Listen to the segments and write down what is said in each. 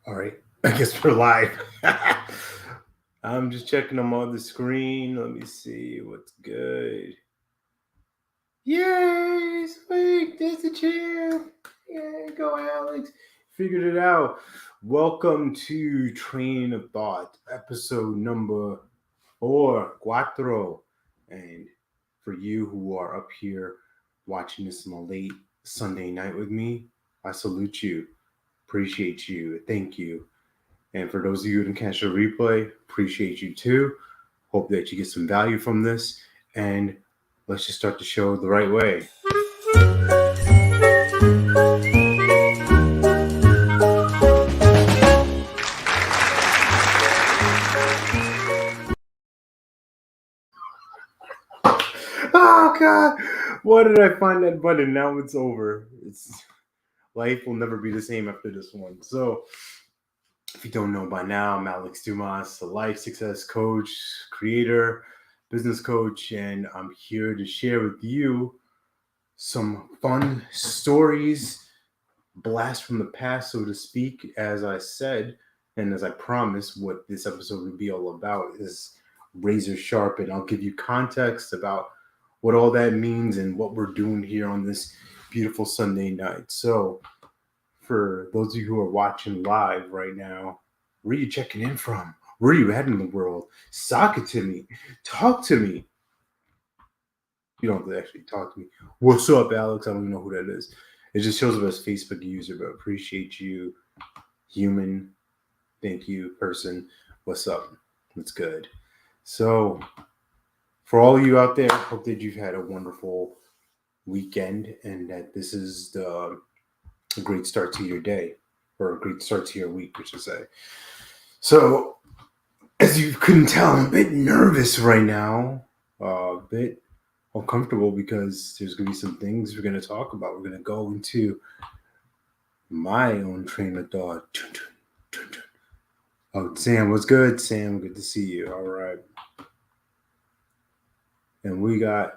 All right, I guess we're live. I'm just checking them on the screen. Let me see what's good. Yay, sweet, there's the champ. Yay, go Alex. Figured it out. Welcome to Train of Thought, episode number cuatro. And for you who are up here watching this on a late Sunday night with me, I salute you. Appreciate you. Thank you. And for those of you who didn't catch the replay, appreciate you too. Hope that you get some value from this. And let's just start the show the right way. Oh God! Why did I find that button? Now it's over. Life will never be the same after this one. So if you don't know by now, I'm Alex Dumas, a life success coach, creator, business coach, and I'm here to share with you some fun stories, blast from the past, so to speak. As I said, and as I promised, what this episode would be all about is razor sharp, and I'll give you context about what all that means and what we're doing here on this beautiful Sunday night. So, for those of you who are watching live right now, where are you checking in from? Where are you at in the world? Sock it to me. Talk to me. You don't have to actually talk to me. What's up, Alex? I don't even know who that is. It just shows up as Facebook user, but appreciate you, human. Thank you, person. What's up? What's good? So, for all of you out there, hope that you've had a wonderful weekend and that this is a great start to your day or a great start to your week, I should say. So, as you couldn't tell, I'm a bit nervous right now, a bit uncomfortable because there's going to be some things we're going to talk about. We're going to go into my own train of thought. Oh, Sam, what's good? Sam, good to see you. All right. And we got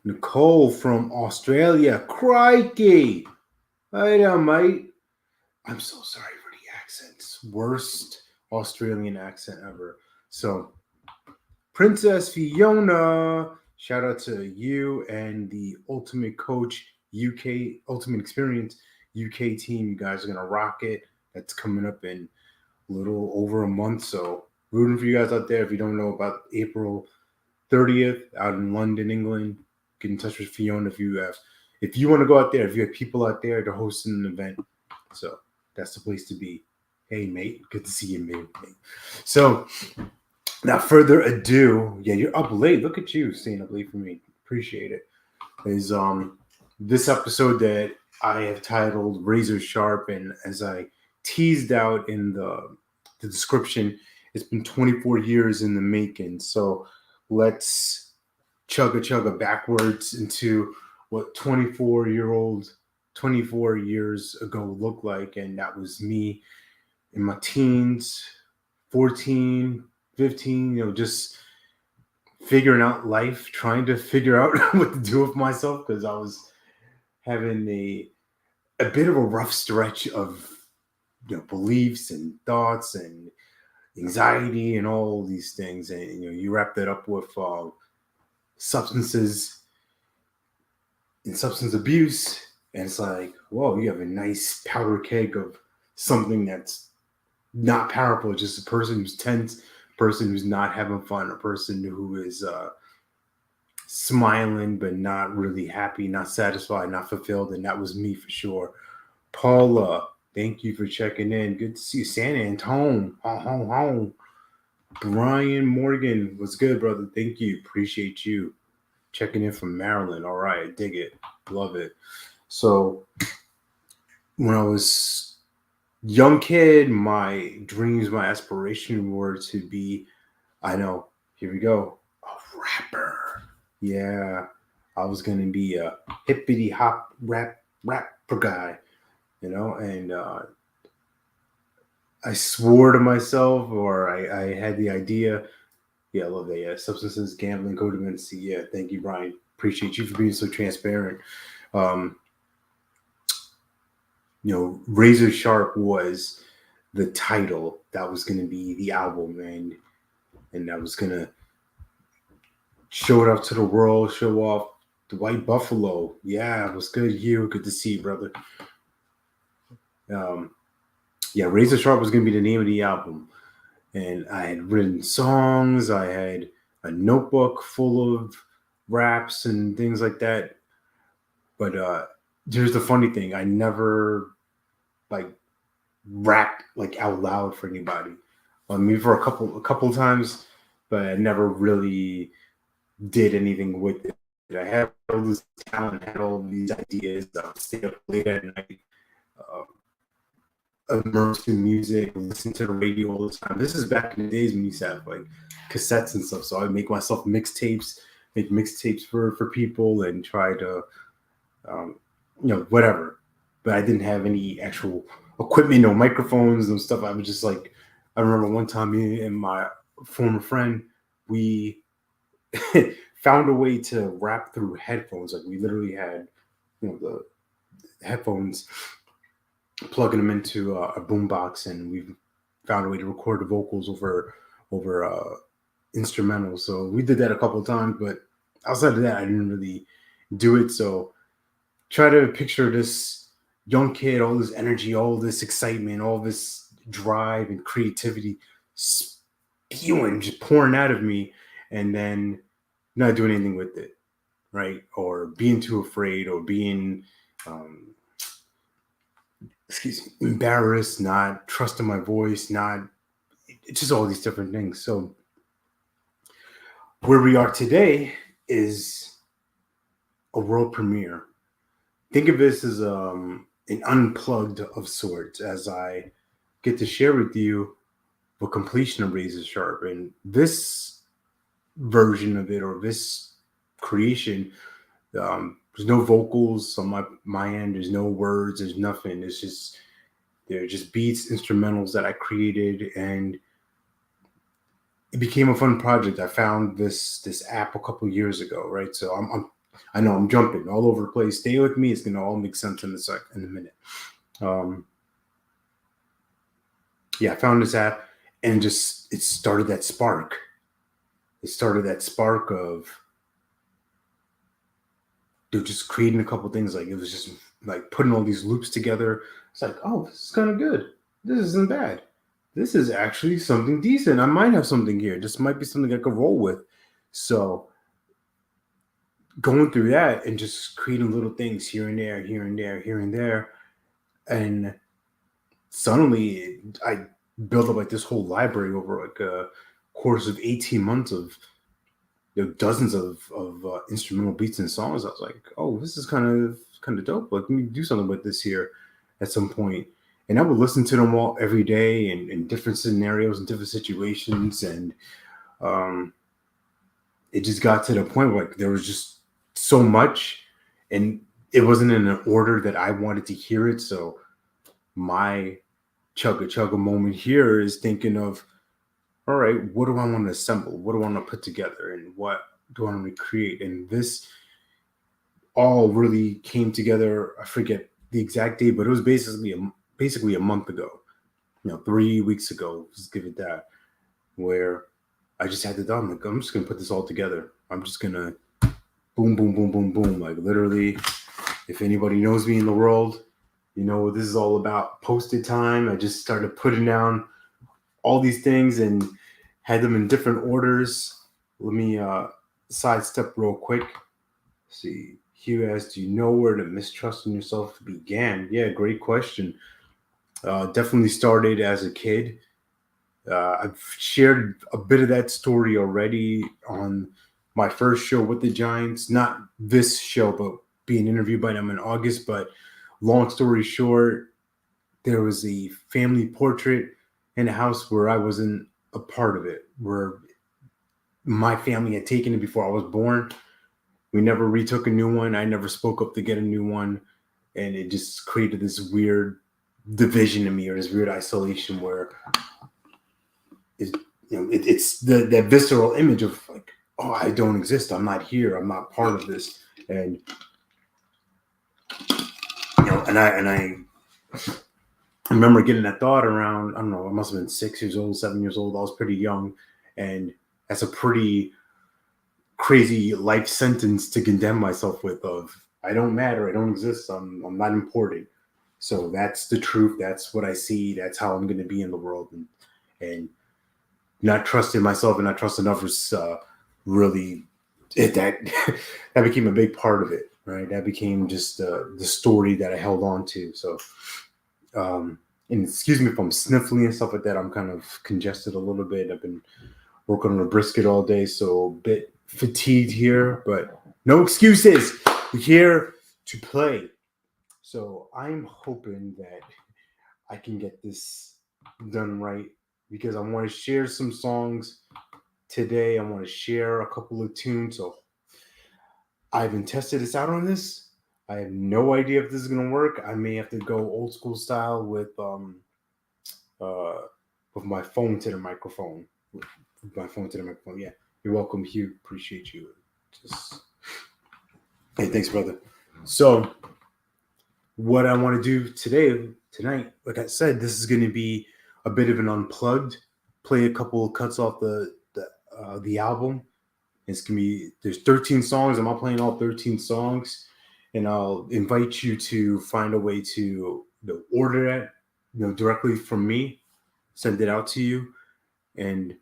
Nicole from Australia. Crikey! Hi there, mate. I'm so sorry for the accents. Worst Australian accent ever. So, Princess Fiona, shout out to you and the Ultimate Coach UK, Ultimate Experience UK team. You guys are going to rock it. That's coming up in a little over a month. So, rooting for you guys out there. If you don't know about April 30th out in London, England, get in touch with Fiona if you want to go out there, if you have people out there, they're hosting an event. So that's the place to be. Hey, mate. Good to see you, mate. So, without further ado, yeah, you're up late. Look at you staying up late for me. Appreciate it. Is this episode that I have titled Razor Sharp, and as I teased out in the description, it's been 24 years in the making. So let's chugga backwards into what 24 years ago looked like, and that was me in my teens, 14, 15, just figuring out life, trying to figure out what to do with myself because I was having a bit of a rough stretch of beliefs and thoughts and anxiety and all these things, and you wrap that up with substances and substance abuse, and it's like, whoa, you have a nice powder keg of something that's not powerful, just a person who's tense, a person who's not having fun, a person who is smiling but not really happy, not satisfied, not fulfilled, and that was me for sure. Paula, thank you for checking in. Good to see you. San Antone, home. Brian Morgan, what's good, brother? Thank you. Appreciate you checking in from Maryland. All right, dig it, love it. So when I was young kid, my dreams, my aspiration were to be, I know, here we go, a rapper. Yeah, I was gonna be a hippity hop rapper guy, and I swore to myself, or I had the idea. Yeah, I love that. Yeah, substances, gambling, codependency. Yeah, thank you, Brian. Appreciate you for being so transparent. Um, Razor Sharp was the title that was going to be the album, and I was going to show it off to the world, show off the White Buffalo. Yeah, it was good. You good to see you, brother. Yeah, Razor Sharp was going to be the name of the album, and I had written songs. I had a notebook full of raps and things like that. But here's the funny thing: I never like rapped like out loud for anybody. I mean, for a couple times, but I never really did anything with it. I had all this talent, had all these ideas. I would stay up late at night, immersed in music, listen to the radio all the time. This is back in the days when you used to have like cassettes and stuff. So I would make myself mixtapes, make mixtapes for people, and try to, whatever. But I didn't have any actual equipment, no microphones, no stuff. I was just like, I remember one time me and my former friend, we found a way to rap through headphones. Like we literally had, the headphones, plugging them into a boombox, and we found a way to record the vocals over instrumentals. So we did that a couple of times, but outside of that, I didn't really do it. So try to picture this young kid, all this energy, all this excitement, all this drive and creativity spewing, just pouring out of me, and then not doing anything with it, right? Or being too afraid, or being embarrassed, not trusting my voice, not, it's just all these different things. So where we are today is a world premiere. Think of this as an unplugged of sorts, as I get to share with you the completion of Razor Sharp. And this version of it, or this creation, there's no vocals on my end. There's no words. There's nothing. They're just beats, instrumentals that I created, and it became a fun project. I found this app a couple years ago, right? So I know I'm jumping all over the place. Stay with me. It's gonna all make sense in a minute. I found this app, and it started that spark. It started that spark of just creating a couple things. Like it was just like putting all these loops together. It's like, oh, this is kind of good. This isn't bad. This is actually something decent. I might have something here. This might be something I could roll with. So going through that and just creating little things here and there, here and there, here and there. And suddenly I built up like this whole library over like a course of 18 months of dozens of instrumental beats and songs. I was like, oh, this is kind of dope. Like, let me do something with this here at some point. And I would listen to them all every day in different scenarios and different situations. And it just got to the point where like there was just so much, and it wasn't in an order that I wanted to hear it. So my chugga moment here is thinking of, all right, what do I want to assemble? What do I want to put together? And what do I want to create? And this all really came together. I forget the exact date, but it was basically a month ago, 3 weeks ago, just give it that, where I just had to do. I'm like, I'm just going to put this all together. I'm just going to boom, boom, boom, boom, boom. Like literally, if anybody knows me in the world, you know what this is all about. Posted time. I just started putting down all these things and had them in different orders. Let me sidestep real quick. Let's see, Hugh asked, do you know where the mistrust in yourself began? Yeah, great question. Definitely started as a kid. I've shared a bit of that story already on my first show with the Giants. Not this show, but being interviewed by them in August. But long story short, there was a family portrait in a house where I wasn't a part of it, where my family had taken it before I was born. We never retook a new one. I never spoke up to get a new one. And it just created this weird division in me, or this weird isolation where it's that visceral image of like, oh, I don't exist. I'm not here. I'm not part of this. And I I remember getting that thought around, I don't know, I must have been 6 years old, 7 years old. I was pretty young. And that's a pretty crazy life sentence to condemn myself with of I don't matter, I don't exist, I'm not important. So that's the truth. That's what I see. That's how I'm gonna be in the world. And not trusting myself and not trusting others really that that became a big part of it, right? That became just the story that I held on to. So and excuse me if I'm sniffling and stuff like that. I'm kind of congested a little bit. I've been working on a brisket all day, so a bit fatigued here, but no excuses. We're here to play. So I'm hoping that I can get this done right because I want to share some songs today. I want to share a couple of tunes. So I haven't tested this out on this. I have no idea if this is gonna work. I may have to go old school style uh with my phone to the microphone. With my phone to the microphone. Yeah. You're welcome, Hugh. Appreciate you. Just hey, thanks, brother. So what I want to do tonight, like I said, this is gonna be a bit of an unplugged, play a couple of cuts off the album. It's gonna be there's 13 songs. I'm not playing all 13 songs, and I'll invite you to find a way to order that directly from me, send it out to you, and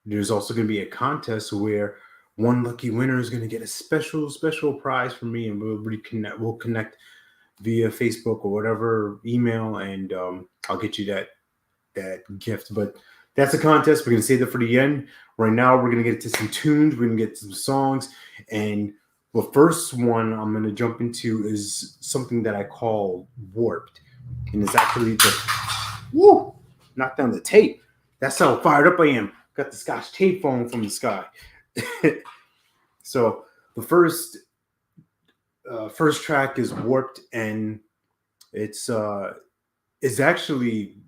there's also gonna be a contest where one lucky winner is gonna get a special prize from me, and we'll reconnect. We'll connect via Facebook or whatever email, and I'll get you that gift. But that's a contest. We're gonna save that for the end. Right now, we're gonna get to some tunes. We're gonna get some songs, and the first one I'm gonna jump into is something that I call Warped, and it's actually the woo knock down the tape. That's how fired up I am. Got the Scotch tape falling from the sky. So the first track is Warped, and it's actually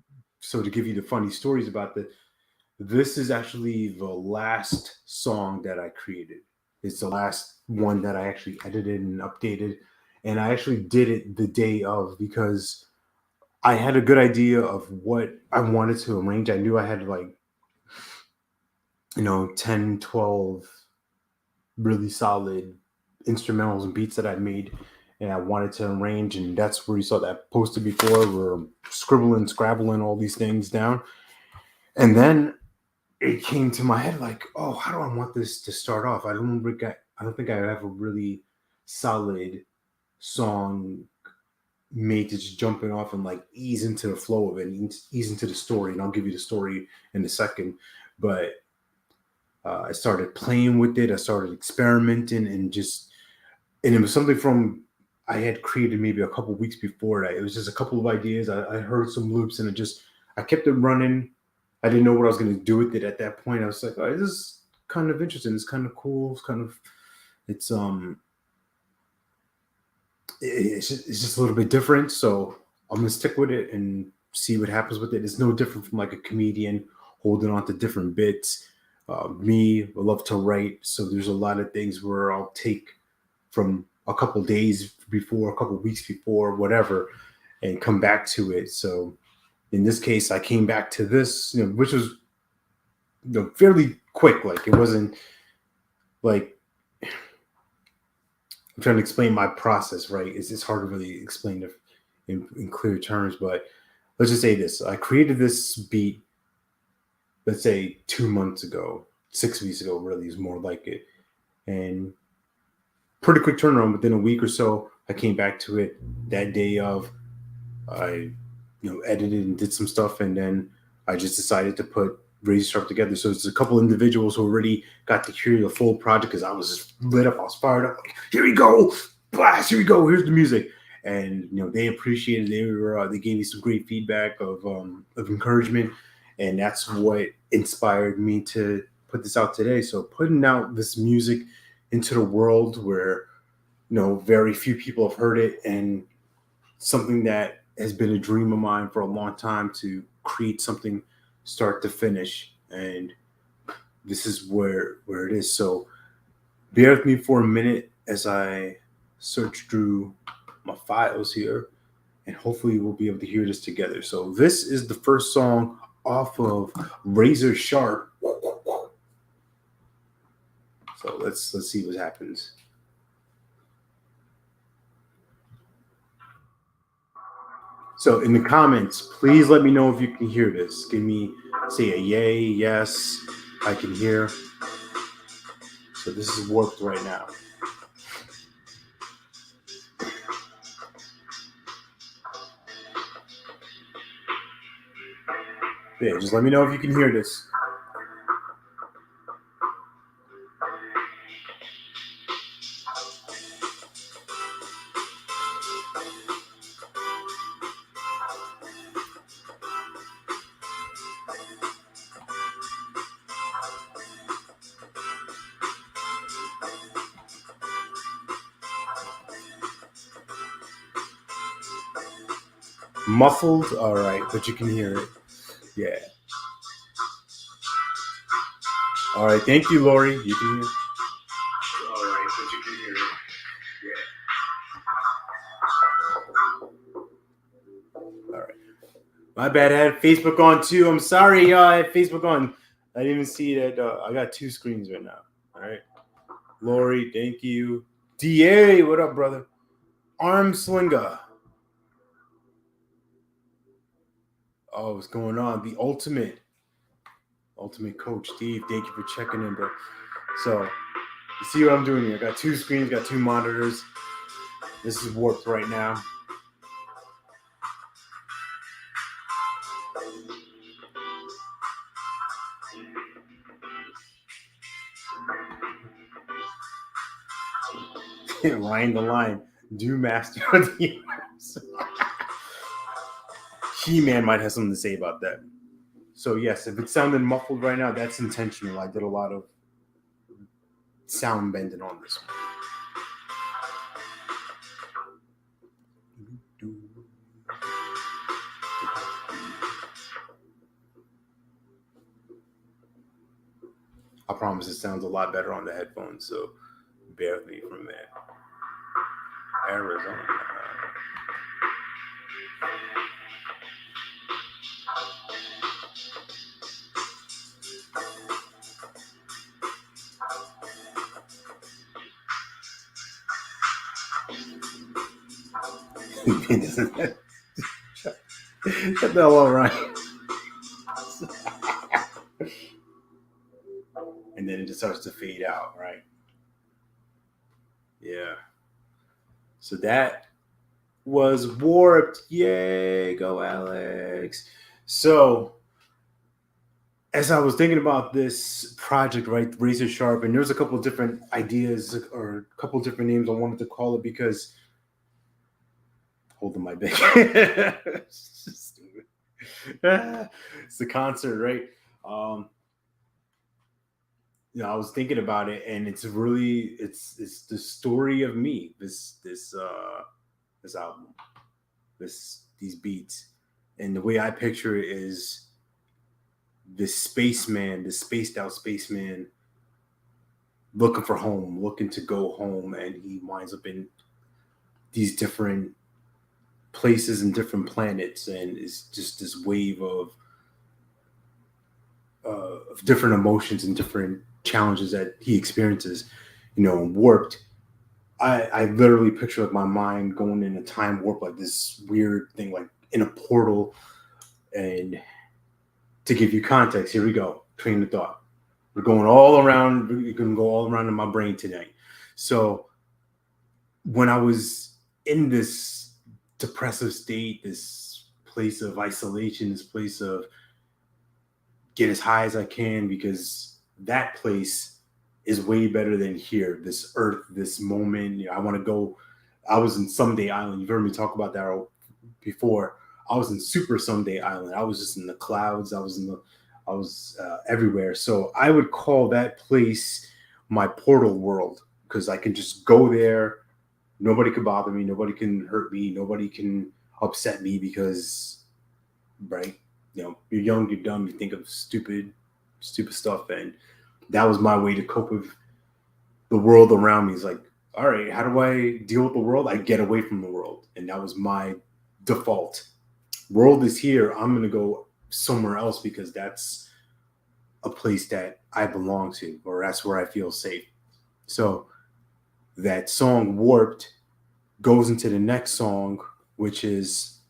so to give you the funny stories about this is actually the last song that I created. It's the last one that I actually edited and updated. And I actually did it the day of because I had a good idea of what I wanted to arrange. I knew I had like, 10, 12 really solid instrumentals and beats that I made and I wanted to arrange. And that's where you saw that posted before. We're scrabbling all these things down. And then it came to my head like, oh, how do I want this to start off? I don't think I have a really solid song made to just jumping off and like ease into the flow of it, ease into the story. And I'll give you the story in a second. But I started playing with it. I started experimenting and it was something from I had created maybe a couple weeks before that. It was just a couple of ideas. I heard some loops and I kept it running. I didn't know what I was going to do with it at that point. I was like, oh, this is kind of interesting. It's kind of cool. It's just a little bit different. So I'm going to stick with it and see what happens with it. It's no different from like a comedian holding on to different bits. Me, I love to write. So there's a lot of things where I'll take from a couple days before, a couple weeks before, whatever, and come back to it. So in this case, I came back to this, which was fairly quick. Like it wasn't like I'm trying to explain my process, right? It's hard to really explain it in clear terms, but let's just say this: I created this beat, let's say 2 months ago, 6 weeks ago, really is more like it, and pretty quick turnaround. Within a week or so, I came back to it that day of. I edited and did some stuff, and then I just decided to put Razor Sharp together. So it's a couple individuals who already got to hear the full project because I was just lit up, I was fired up. Like, here we go, blast! Here we go. Here's the music, and they appreciated. They gave me some great feedback of encouragement, and that's what inspired me to put this out today. So putting out this music into the world where very few people have heard it, and something that has been a dream of mine for a long time to create something start to finish, and this is where it is. So bear with me for a minute as I search through my files here and hopefully we'll be able to hear this together. So this is the first song off of Razor Sharp. So let's see what happens. So in the comments, please let me know if you can hear this. Give me, say a yay, yes, I can hear. So this is warped right now. Yeah, just let me know if you can hear this. Muffled, all right, but you can hear it. Yeah. All right, thank you, Lori. You can hear. All right, but you can hear it. Yeah. All right. My bad. I had Facebook on too. I'm sorry, y'all. I had Facebook on. I didn't even see that. I got two screens right now. All right. Lori, thank you. Da, what up, brother? Arm Slinger. Oh, what's going on? The ultimate coach, Steve. Thank you for checking in, bro. So, you see what I'm doing here? I got two screens, got two monitors. This is warped right now. Ryan the Lion, do master of the universe. He-Man might have something to say about that. So yes, if it sounded muffled right now, that's intentional. I did a lot of sound bending on this one. I promise it sounds a lot better on the headphones, so bear with me from there. Arizona. Shut the hell up, Ryan. And then it just starts to fade out, right? Yeah. So that was warped. Yay, go Alex. So as I was thinking about this project, right, Razor Sharp, and there's a couple of different ideas or a couple of different names I wanted to call it because holding my big it's the concert, right? I was thinking about it, and it's really it's the story of me. This album, these beats, and the way I picture it is this spaceman, this spaced out spaceman, looking for home, looking to go home, and he winds up in these different places and different planets, and it's just this wave of different emotions and different challenges that he experiences, warped. I literally picture like my mind going in a time warp, like this weird thing, like in a portal. And to give you context, here we go. Train of thought. We're going all around. We're going to go all around in my brain tonight. So when I was in this depressive state, this place of isolation, this place of get as high as I can, because that place is way better than here. This earth, this moment. I want to go. I was in Someday Island. You've heard me talk about that before. I was in Super Someday Island. I was just in the clouds. I was everywhere. So I would call that place my portal world, because I can just go there. Nobody can bother me. Nobody can hurt me. Nobody can upset me because, right? You're young, you're dumb, you think of stupid stuff. And that was my way to cope with the world around me. It's like, all right, how do I deal with the world? I get away from the world. And that was my default. World is here. I'm gonna go somewhere else because that's a place that I belong to, or that's where I feel safe. So that song Warped goes into the next song, which is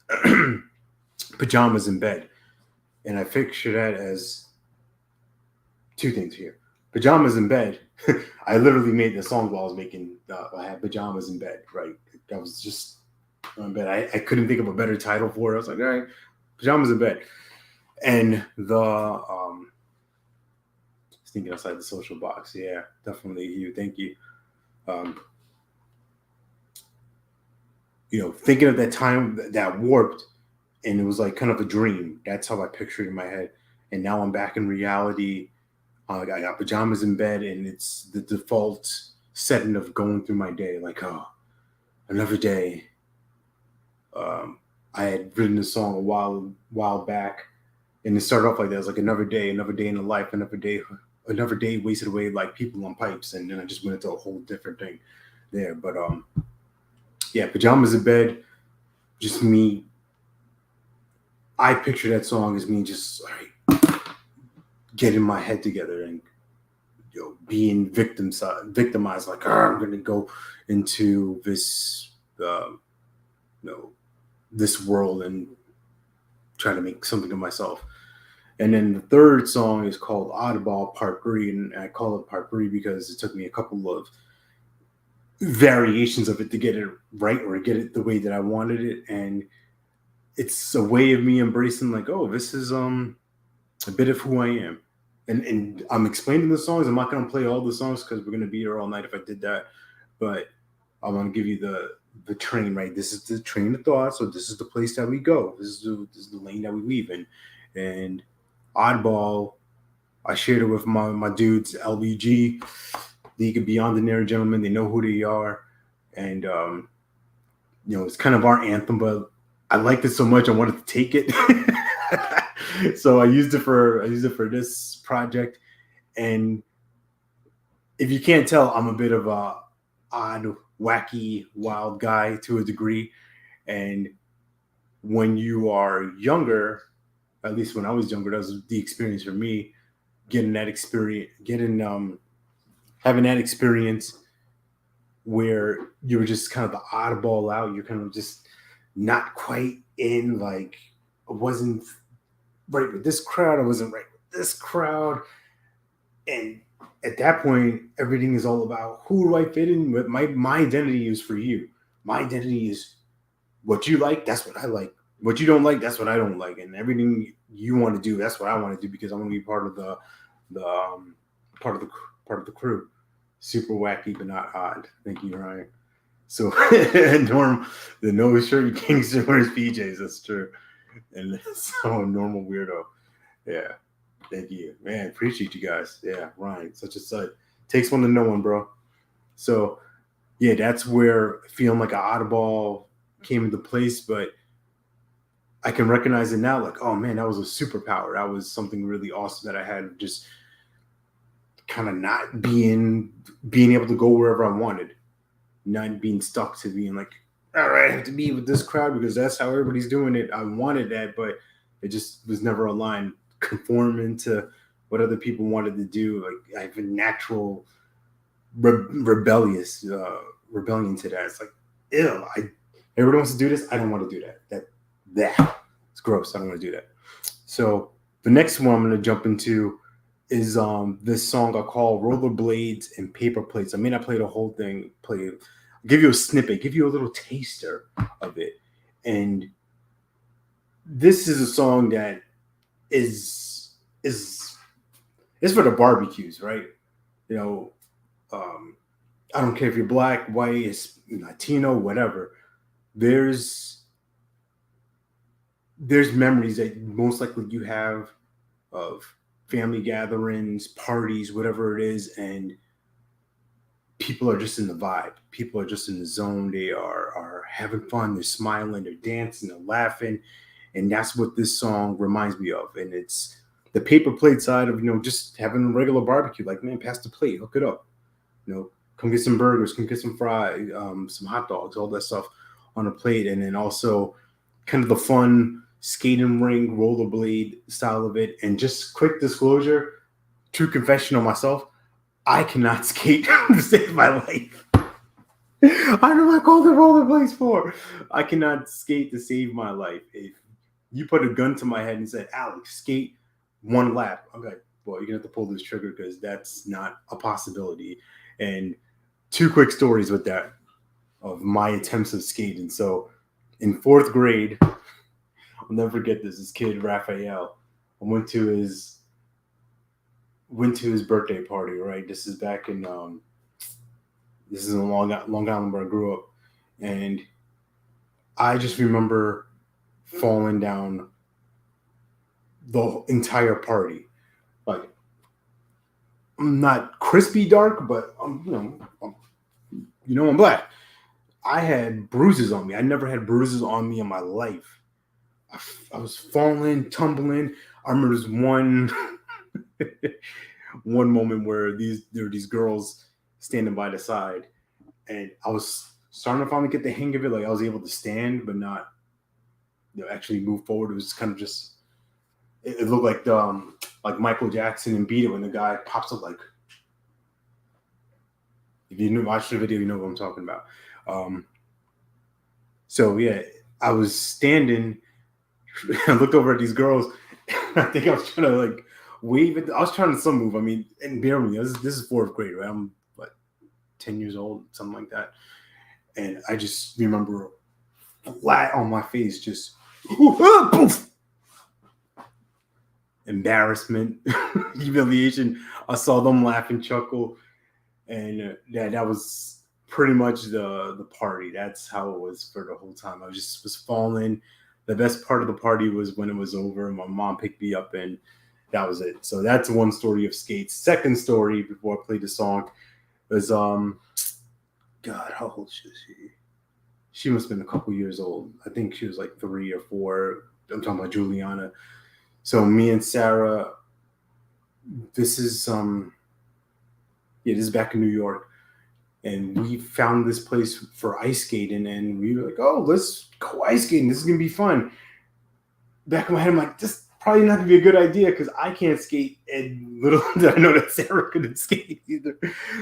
Pajamas in Bed. And I picture that as two things here. Pajamas in Bed. I literally made the song while I was making, I had pajamas in bed, right? That was just in bed. I couldn't think of a better title for it. I was like, all right, pajamas in bed. And thinking outside the social box. Yeah, definitely you. Thank you. Um, thinking of that time that warped, and it was like kind of a dream. That's how I pictured it in my head. And now I'm back in reality. I got pajamas in bed, and it's the default setting of going through my day. Like, oh, another day. I had written a song a while back, and it started off like that. It was like another day in the life, another day wasted away like people on pipes, and then I just went into a whole different thing there. But yeah, pajamas in bed, just me. I picture that song as me just getting my head together and being victimized. Like, I'm gonna go into this this world and try to make something of myself. And then the third song is called Oddball Part 3, and I call it Part 3 because it took me a couple of variations of it to get it right or get it the way that I wanted it. And it's a way of me embracing like, oh, this is a bit of who I am. And I'm explaining the songs. I'm not going to play all the songs because we're going to be here all night if I did that. But I want to give you the train, right? This is the train of thought. So this is the place that we go. This is the lane that we weave in. And Oddball, I shared it with my dudes, LBG, League of Beyond the Ordinary Gentlemen. They know who they are. And, it's kind of our anthem, but I liked it so much I wanted to take it. So I used it for this project. And if you can't tell, I'm a bit of a odd, wacky, wild guy to a degree. And when you are younger, at least when I was younger, that was the experience for me, having that experience where you were just kind of the oddball out. You're kind of just not quite in, like, I wasn't right with this crowd. I wasn't right with this crowd. And at that point, everything is all about who do I fit in with. My identity is for you. My identity is what you like. That's what I like. What you don't like, that's what I don't like. And everything you want to do, that's what I want to do because I want to be part of the crew. Super wacky, but not odd. Thank you, Ryan. So Norm, the no shirt gangster wears PJs. That's true. And so normal weirdo. Yeah. Thank you, man. Appreciate you guys. Yeah, Ryan, such a sight. Takes one to know one, bro. So yeah, that's where feeling like an oddball came into place, but I can recognize it now. Like, oh man, that was a superpower. That was something really awesome that I had. Just kind of not being able to go wherever I wanted, not being stuck to being like, all right, I have to be with this crowd because that's how everybody's doing it. I wanted that, but it just was never aligned, conforming to what other people wanted to do. Like, I have a natural rebellion to that. It's like, ew, everybody wants to do this. I don't want to do that. That it's gross. I don't want to do that. So the next one I'm going to jump into is this song I call Rollerblades and Paper Plates. I may not play the whole thing, give you a snippet, give you a little taster of it. And this is a song that is for the barbecues, right? I don't care if you're black, white, Latino, whatever. There's memories that most likely you have of family gatherings, parties, whatever it is, and people are just in the vibe. People are just in the zone. They are having fun. They're smiling. They're dancing. They're laughing, and that's what this song reminds me of. And it's the paper plate side of just having a regular barbecue. Like, man, pass the plate, hook it up. Come get some burgers, come get some fries, some hot dogs, all that stuff on a plate, and then also kind of the fun skating rink, rollerblade style of it. And just quick disclosure, true confession on myself, I cannot skate to save my life. I don't know what I called the rollerblades for. I cannot skate to save my life. If you put a gun to my head and said, Alex, skate one lap, I'm like, well, you're gonna have to pull this trigger because that's not a possibility. And two quick stories with that of my attempts of skating. So in fourth grade, I'll never forget this. This kid Raphael, I went to his birthday party. Right, this is back in this is in Long Island where I grew up, and I just remember falling down the entire party. Like, I'm not crispy dark, but I'm black. I had bruises on me. I never had bruises on me in my life. I was falling, tumbling. I remember this one moment where there were these girls standing by the side, and I was starting to finally get the hang of it. Like, I was able to stand, but not actually move forward. It was kind of just it looked like Michael Jackson and Beat It when the guy pops up. Like, if you watch the video, you know what I'm talking about. So yeah, I was standing. I looked over at these girls. I think I was trying to like wave it. I was trying to some move. I mean, and bear with me. This is fourth grade, right? I'm like 10 years old, something like that. And I just remember flat on my face, just poof. Embarrassment, humiliation. I saw them laugh and chuckle, and that was pretty much the party. That's how it was for the whole time. I was falling. The best part of the party was when it was over. My mom picked me up, and that was it. So that's one story of skates. Second story before I played the song was God, how old was she? She must have been a couple years old. I think she was like 3 or 4. I'm talking about Juliana. So me and Sarah, this is this is back in New York, and we found this place for ice skating, and we were like, oh, let's go ice skating. This is gonna be fun. Back in my head, I'm like, this probably not gonna be a good idea because I can't skate, and little did I know that Sarah couldn't skate either.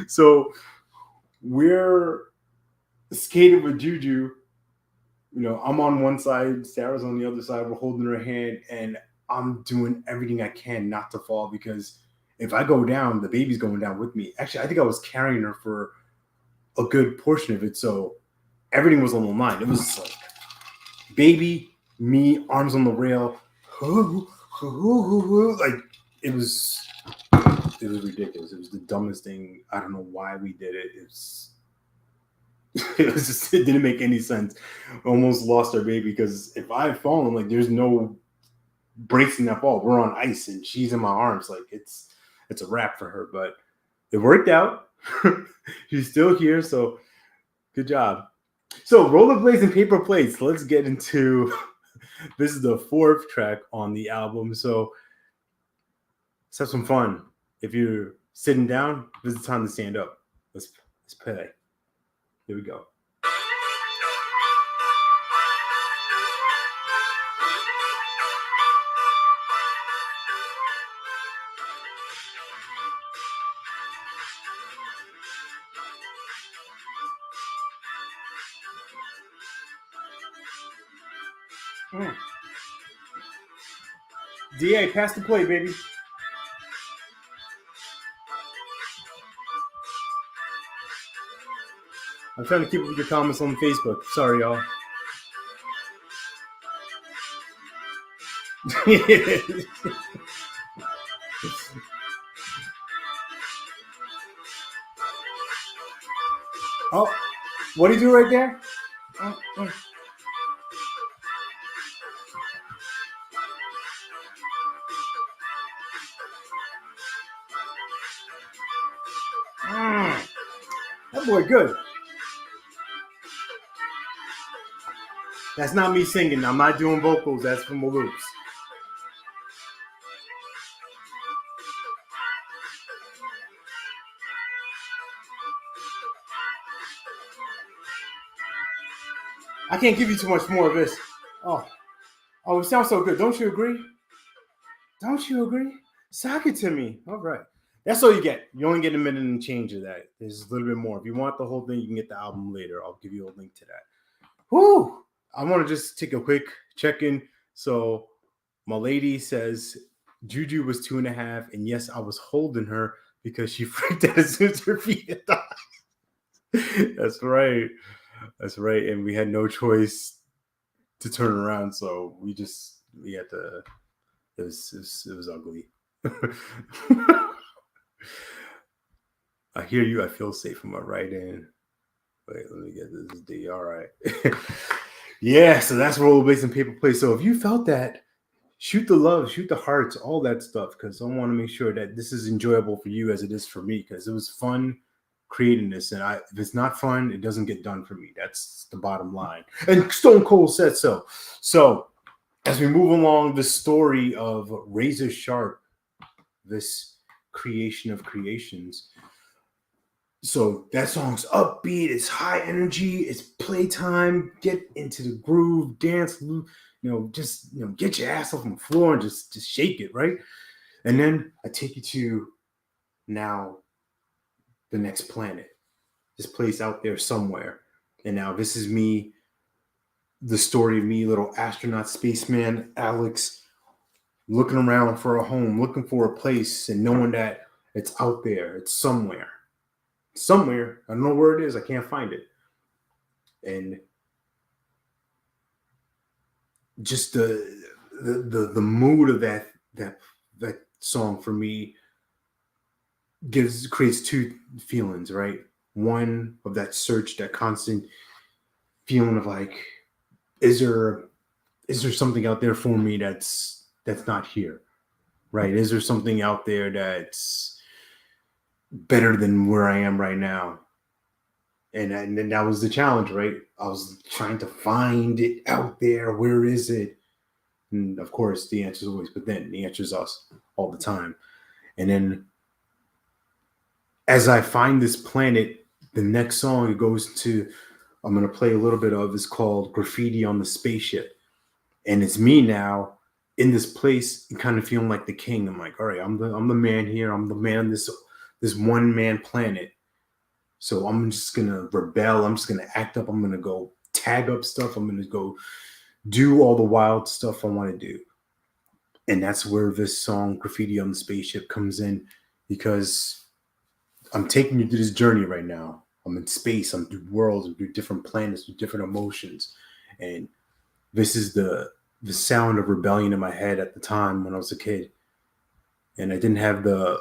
So we're skating with Juju. I'm on one side, Sarah's on the other side. We're holding her hand, and I'm doing everything I can not to fall, because if I go down, the baby's going down with me. Actually, I think I was carrying her for a good portion of it, so everything was on the line. It was like baby, me, arms on the rail, like it was ridiculous. It was the dumbest thing. I don't know why we did it. It didn't make any sense. We almost lost our baby because if I had fallen, like, there's no bracing that fall. We're on ice and she's in my arms. Like, it's a wrap for her, but it worked out. She's still here, so good job. So rollerblades and paper plates. Let's get into this is the 4th track on the album. So let's have some fun. If you're sitting down, this is the time to stand up. Let's play. Here we go. DA, pass the play, baby. I'm trying to keep up with your comments on Facebook. Sorry, y'all. Oh, what do you do right there? That boy good. That's not me singing. I'm not doing vocals. That's from the loops. I can't give you too much more of this. Oh. Oh, it sounds so good. Don't you agree? Don't you agree? Sock it to me. All right. That's all you get. You only get a minute and change of that. There's a little bit more. If you want the whole thing, you can get the album later. I'll give you a link to that. Whoo! I want to just take a quick check in. So, my lady says Juju was 2.5, and yes, I was holding her because she freaked out as soon as her feet hit the That's right. That's right. And we had no choice to turn around, so we had to. It was ugly. I hear you. I feel safe in my right hand. Wait, let me get this D. All right. Yeah, so that's rollerblades and paper play. So if you felt that, shoot the love, shoot the hearts, all that stuff, because I want to make sure that this is enjoyable for you as it is for me, because it was fun creating this. And if it's not fun, it doesn't get done for me. That's the bottom line. And Stone Cold said so. So as we move along the story of Razor Sharp, this creation of creations. So that song's upbeat, it's high energy, it's playtime, get into the groove, dance, just get your ass off on the floor and just shake it, right? And then I take you to now the next planet, this place out there somewhere. And now this is me, the story of me, little astronaut spaceman Alex, looking around for a home, looking for a place, and knowing that it's out there, it's somewhere. Somewhere, I don't know where it is, I can't find it. And just the mood of that song for me creates two feelings, right? One of that search, that constant feeling of like, is there something out there for me that's not here, right? Is there something out there that's better than where I am right now? And then that was the challenge, right? I was trying to find it out there. Where is it? And of course, the answer is always, but then the answer is us all the time. And then as I find this planet, the next song it goes to, I'm going to play a little bit of, is called Graffiti on the Spaceship. And it's me now in this place, kind of feeling like the king. I'm like, all right, I'm the man here. I'm the man on this one man planet. So I'm just going to rebel. I'm just going to act up. I'm going to go tag up stuff. I'm going to go do all the wild stuff I want to do. And that's where this song, Graffiti on the Spaceship, comes in, because I'm taking you through this journey right now. I'm in space. I'm through worlds. I'm through different planets, through different emotions. And this is the sound of rebellion in my head at the time when I was a kid. And I didn't have the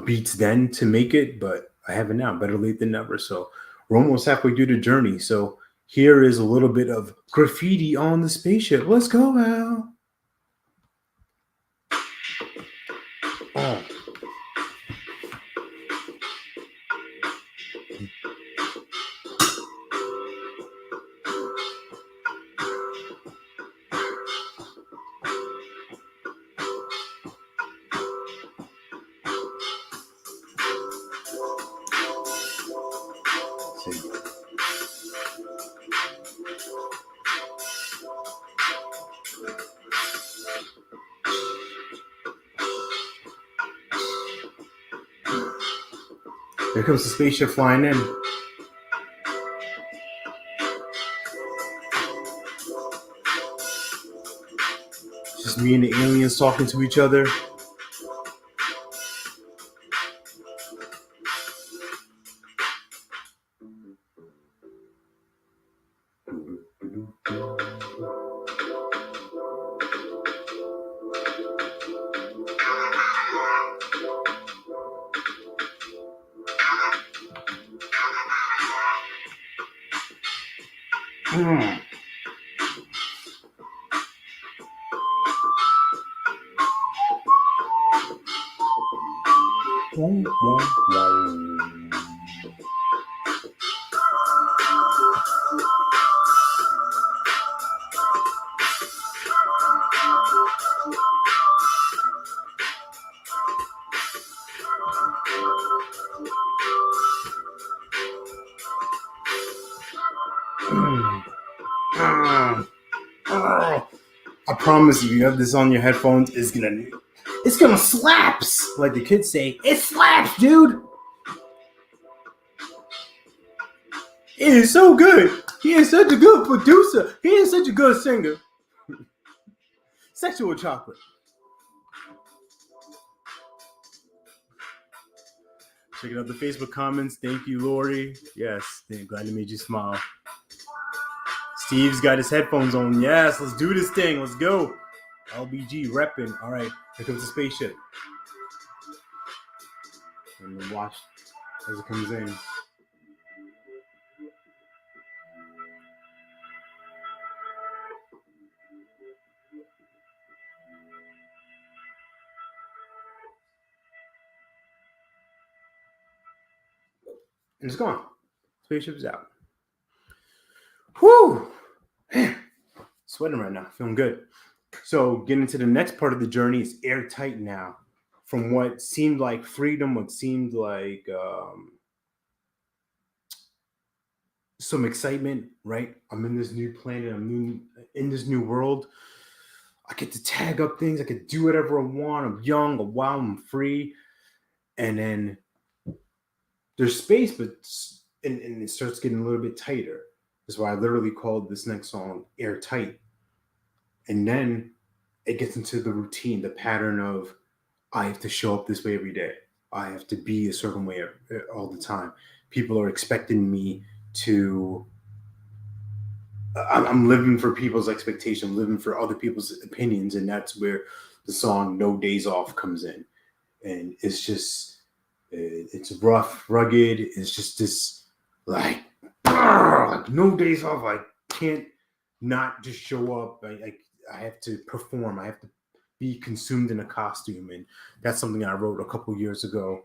beats then to make it, but I have it now. Better late than never. So we're almost halfway through the journey. So here is a little bit of Graffiti on the Spaceship. Let's go, Al. Oh. Here comes the spaceship flying in. It's just me and the aliens talking to each other. I promise you, you have this on your headphones, it's gonna slaps. Like the kids say, it slaps, dude. He is so good. He is such a good producer. He is such a good singer. Sexual chocolate. Checking out the Facebook comments. Thank you, Lori. Yes, glad it made you smile. Steve's got his headphones on. Yes, let's do this thing. Let's go. LBG repping. All right, here comes the spaceship. And then watch as it comes in. And it's gone. Spaceship's out. Whew. Man, sweating right now. Feeling good. So getting to the next part of the journey is airtight now. From what seemed like freedom, what seemed like some excitement, right? I'm in this new planet. in this new world. I get to tag up things. I could do whatever I want. I'm young, I'm wild, I'm free. And then there's space, but and it starts getting a little bit tighter. That's why I literally called this next song Airtight. And then it gets into the routine, the pattern of I have to show up this way every day. I have to be a certain way all the time. People are expecting me to. I'm living for people's expectation, I'm living for other people's opinions, and that's where the song "No Days Off" comes in, and it's rough, rugged. It's just this like no days off. I can't not just show up. I have to perform. I have to be consumed in a costume, and that's something I wrote a couple years ago.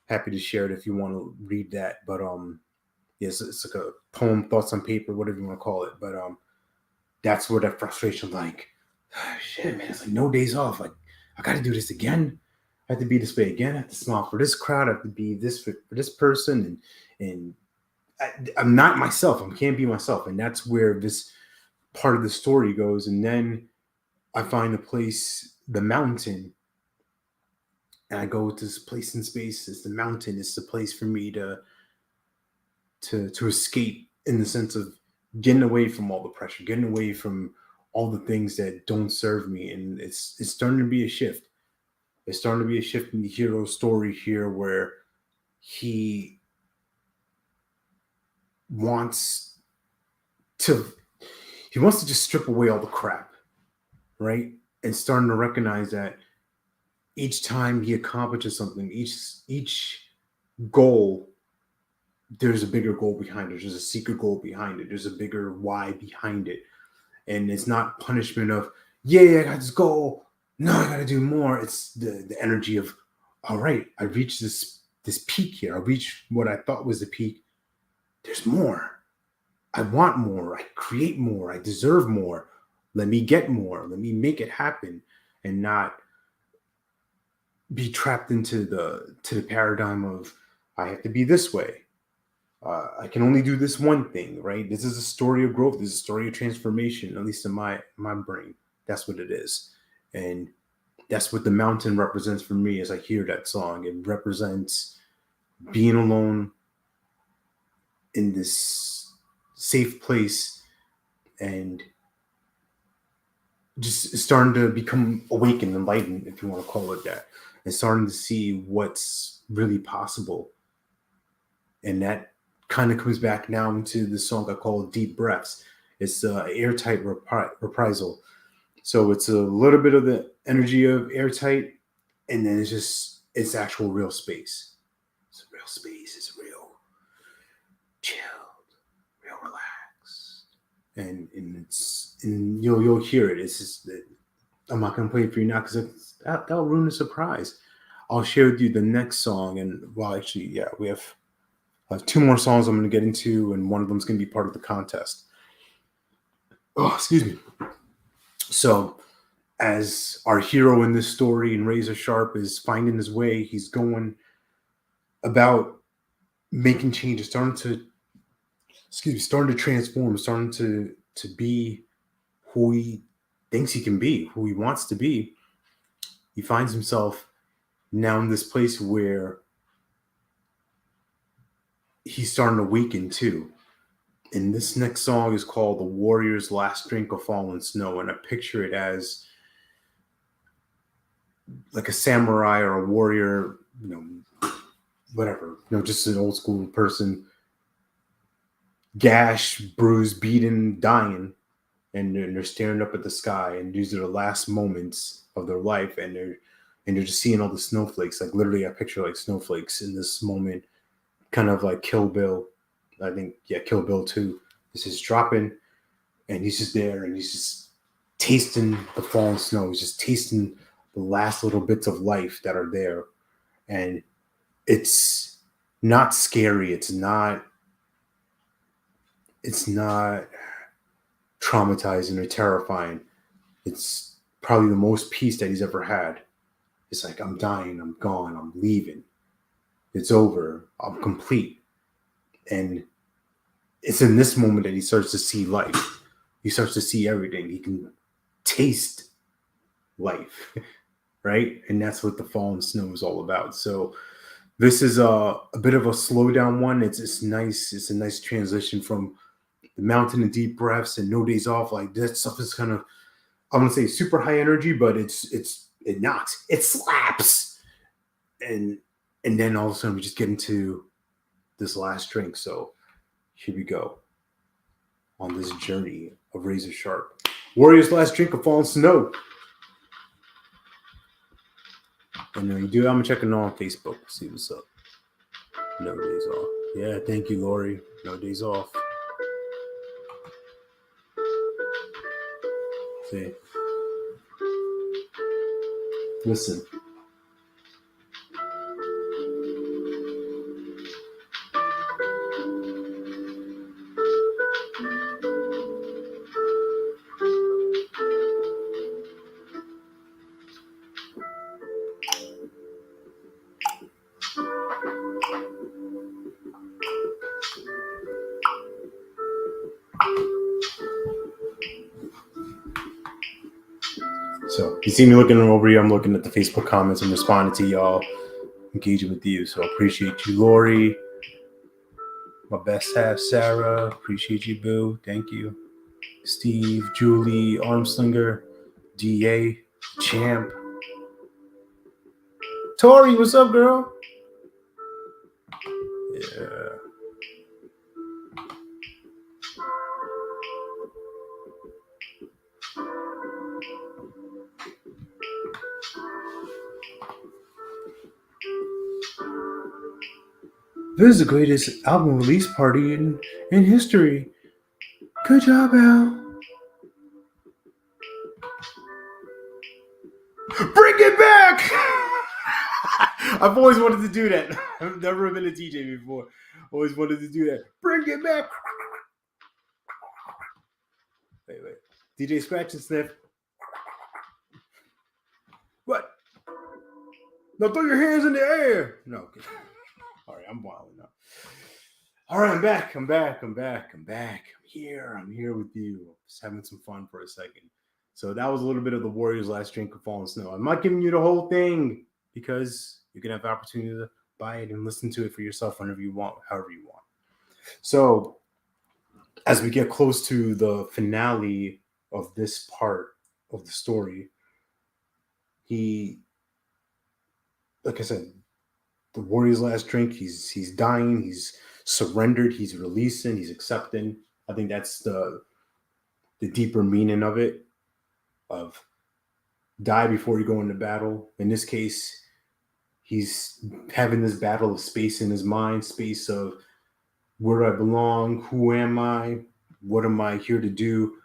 Happy to share it if you want to read that. But yes, it's like a poem, thoughts on paper, whatever you want to call it. But that's where that frustration, like, shit, man, it's like no days off. Like, I got to do this again. I have to be this way again. I have to smile for this crowd. I have to be this for this person, and I'm not myself. I can't be myself, and that's where this part of the story goes. And then I find a place, the mountain, and I go to this place in space. It's the mountain. It's the place for me to escape in the sense of getting away from all the pressure, getting away from all the things that don't serve me. And it's starting to be a shift. It's starting to be a shift in the hero story here where he wants to just strip away all the crap, right? And starting to recognize that each time he accomplishes something, each goal, there's a bigger goal behind it. There's a secret goal behind it. There's a bigger why behind it. And it's not punishment of, yeah, I got this goal. No, I got to do more. It's the energy of, all right, I reached this peak here. I reached what I thought was the peak. There's more. I want more. I create more. I deserve more. Let me get more. Let me make it happen, and not be trapped into the paradigm of I have to be this way. I can only do this one thing, right? This is a story of growth. This is a story of transformation, at least in my brain. That's what it is. And that's what the mountain represents for me as I hear that song. It represents being alone in this safe place and just starting to become awakened, enlightened, if you want to call it that, and starting to see what's really possible. And that kind of comes back now into the song I call Deep Breaths. It's airtight reprisal. So it's a little bit of the energy of airtight, and then it's actual real space. It's real space. It's real chilled, real relaxed, and you'll hear it. It's just I'm not gonna play it for you now because that'll ruin the surprise. I'll share with you the next song, and well, actually, yeah, we have two more songs I'm going to get into, and one of them is going to be part of the contest. Oh, excuse me. So, as our hero in this story in Razor Sharp is finding his way, he's going about making changes, starting to transform, starting to be who he thinks he can be, who he wants to be, he finds himself now in this place where he's starting to weaken too. And this next song is called The Warrior's Last Drink of Fallen Snow. And I picture it as like a samurai or a warrior, whatever, just an old school person, gashed, bruised, beaten, dying. And they're staring up at the sky. And these are the last moments of their life. And they're just seeing all the snowflakes. Like literally I picture like snowflakes in this moment, kind of like Kill Bill. I think, Kill Bill 2. This is dropping, and he's just there, and he's just tasting the fallen snow. He's just tasting the last little bits of life that are there. And it's not scary. It's not traumatizing or terrifying. It's probably the most peace that he's ever had. It's like, I'm dying, I'm gone, I'm leaving. It's over, I'm complete. And it's in this moment that he starts to see life. He starts to see everything. He can taste life, right? And that's what the fallen snow is all about. So this is a bit of a slow down one. It's nice. It's a nice transition from the mountain and deep breaths and no days off. Like that stuff is kind of, I want to say super high energy, but it knocks, it slaps. And then all of a sudden we just get into this last drink. So here we go on this journey of Razor Sharp. Warrior's Last Drink of Fallen Snow. And you do, I'm checking on Facebook, see what's up. No days off. Yeah, thank you, Lori. No days off. See. Listen. So you see me looking over here. I'm looking at the Facebook comments and responding to y'all, engaging with you. So I appreciate you, Lori. My best half, Sarah. Appreciate you, Boo. Thank you. Steve, Julie, Armslinger, DA, Champ. Tori, what's up, girl? Yeah. This is the greatest album release party in history. Good job, Al. Bring it back! I've always wanted to do that. I've never been a DJ before. Always wanted to do that. Bring it back! Wait. DJ Scratch and Sniff. What? No, throw your hands in the air. No. Okay. All right, I'm wilding now. All right, I'm back. I'm here with you. Just having some fun for a second. So that was a little bit of the Warrior's Last Drink of Fallen Snow. I'm not giving you the whole thing because you can have the opportunity to buy it and listen to it for yourself whenever you want, however you want. So as we get close to the finale of this part of the story, he, like I said, the Warrior's Last Drink, he's dying, he's surrendered, he's releasing, he's accepting. I think that's the deeper meaning of it, of die before you go into battle. In this case, he's having this battle of space in his mind, space of where do I belong, who am I, what am I here to do,